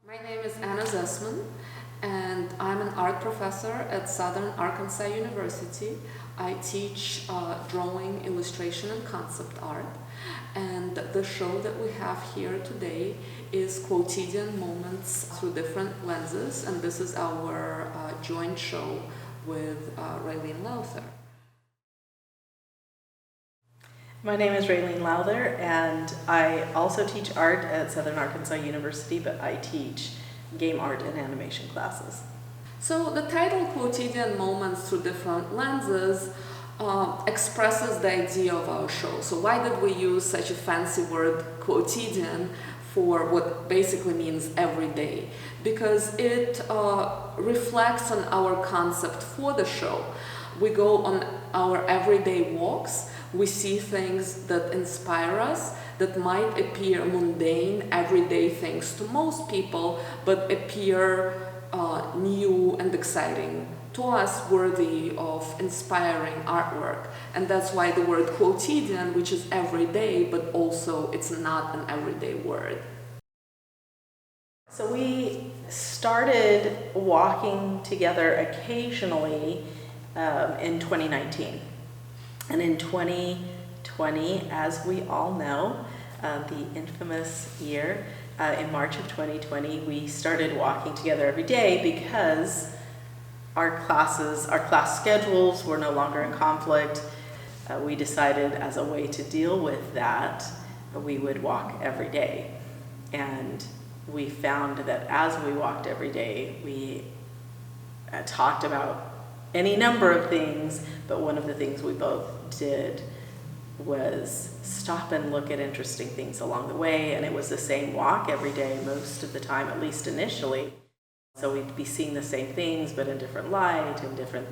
My name is Anna Zusman, and I'm an art professor at Southern Arkansas University. I teach drawing, illustration, and concept art. And the show that we have here today is Quotidian Moments Through Different Lenses, and this is our joint show with Rhaelene and Lowther. My name is Rhaelene Lowther, and I also teach art at Southern Arkansas University, but I teach game art and animation classes. So the title Quotidian Moments Through Different Lenses expresses the idea of our show. So why did we use such a fancy word quotidian for what basically means every day? Because it reflects on our concept for the show. We go on our everyday walks. We see things that inspire us, that might appear mundane, everyday things to most people, but appear new and exciting to us, worthy of inspiring artwork. And that's why the word quotidian, which is everyday, but also it's not an everyday word. So we started walking together occasionally in 2019. And in 2020, as we all know, the infamous year, in March of 2020, we started walking together every day because our class schedules were no longer in conflict. We decided as a way to deal with that, we would walk every day. And we found that as we walked every day, we talked about any number of things, but one of the things we both did was stop and look at interesting things along the way, and it was the same walk every day most of the time, at least initially. So we'd be seeing the same things, but in different light and different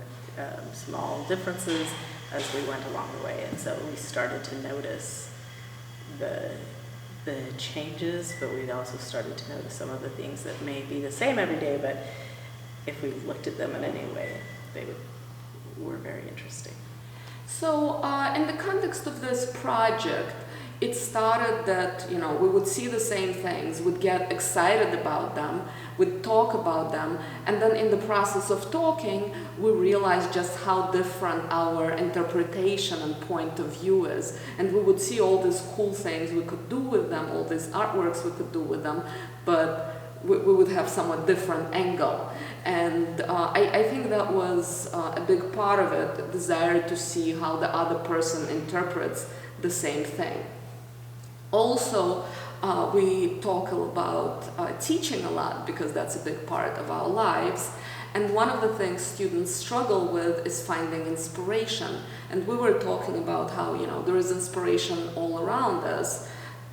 small differences as we went along the way. And so we started to notice the changes, but we'd also started to notice some of the things that may be the same every day, but if we looked at them in any way, they were very interesting. So in the context of this project, it started that, we would see the same things, would get excited about them, would talk about them, and then in the process of talking, we realized just how different our interpretation and point of view is. And we would see all these cool things we could do with them, all these artworks we could do with them, but we would have somewhat different angle. And I think that was a big part of it, the desire to see how the other person interprets the same thing. Also, we talk about teaching a lot because that's a big part of our lives. And one of the things students struggle with is finding inspiration. And we were talking about how, there is inspiration all around us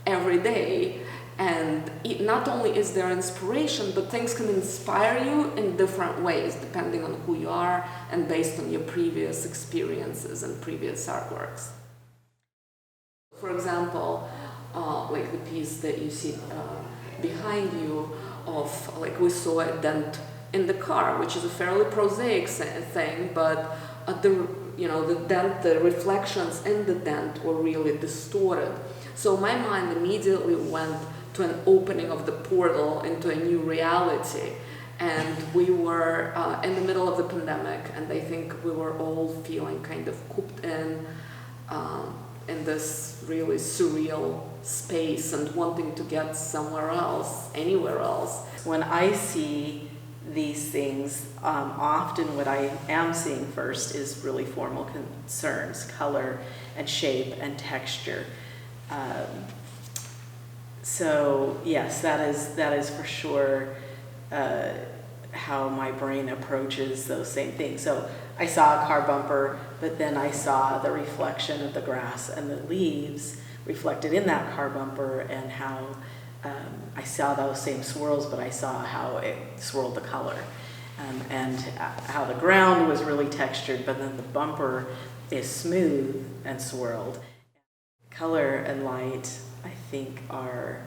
every day. And not only is there inspiration, but things can inspire you in different ways, depending on who you are and based on your previous experiences and previous artworks. For example, like the piece that you see behind you of, like, we saw a dent in the car, which is a fairly prosaic thing, but the dent, the reflections in the dent were really distorted. So my mind immediately went to an opening of the portal into a new reality. And we were in the middle of the pandemic, and I think we were all feeling kind of cooped in this really surreal space and wanting to get somewhere else, anywhere else. When I see these things, often what I am seeing first is really formal concerns, color and shape and texture. So yes, that is for sure how my brain approaches those same things. So I saw a car bumper, but then I saw the reflection of the grass and the leaves reflected in that car bumper, and how I saw those same swirls, but I saw how it swirled the color, and how the ground was really textured, but then the bumper is smooth and swirled. Color and light, I think, are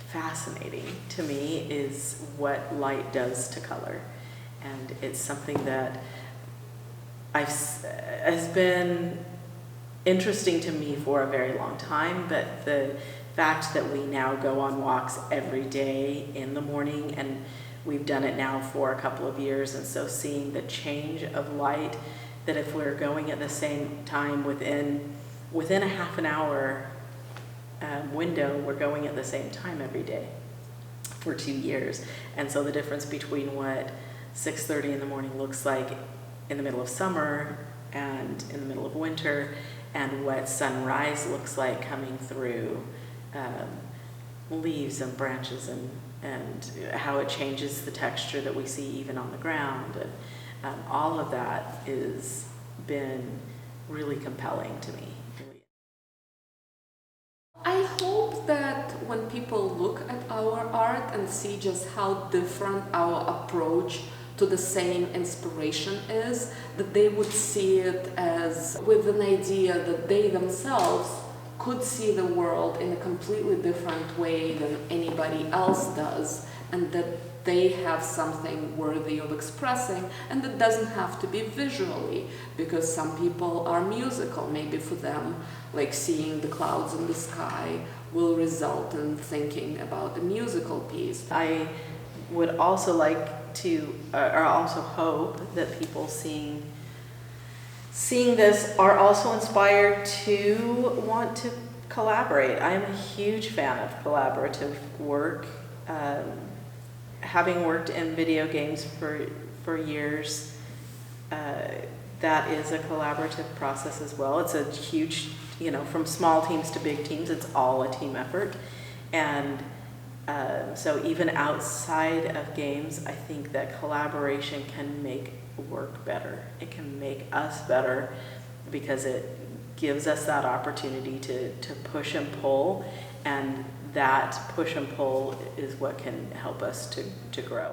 fascinating to me, is what light does to color. And it's something that has been interesting to me for a very long time, but the fact that we now go on walks every day in the morning, and we've done it now for a couple of years, and so seeing the change of light, that if we're going at the same time within a half an hour window, we're going at the same time every day for 2 years. And so the difference between what 6:30 in the morning looks like in the middle of summer and in the middle of winter, and what sunrise looks like coming through leaves and branches, and how it changes the texture that we see even on the ground, and all of that has been really compelling to me. I hope that when people look at our art and see just how different our approach to the same inspiration is, that they would see it as with an idea that they themselves could see the world in a completely different way than anybody else does, and that they have something worthy of expressing, and that doesn't have to be visually, because some people are musical. Maybe for them, like seeing the clouds in the sky will result in thinking about a musical piece. I would also like to, or also hope that people seeing this are also inspired to want to collaborate. I'm a huge fan of collaborative work. Having worked in video games for years, that is a collaborative process as well. It's a huge, from small teams to big teams, it's all a team effort. And so even outside of games, I think that collaboration can make work better. It can make us better because it gives us that opportunity to push and pull, and that push and pull is what can help us to grow.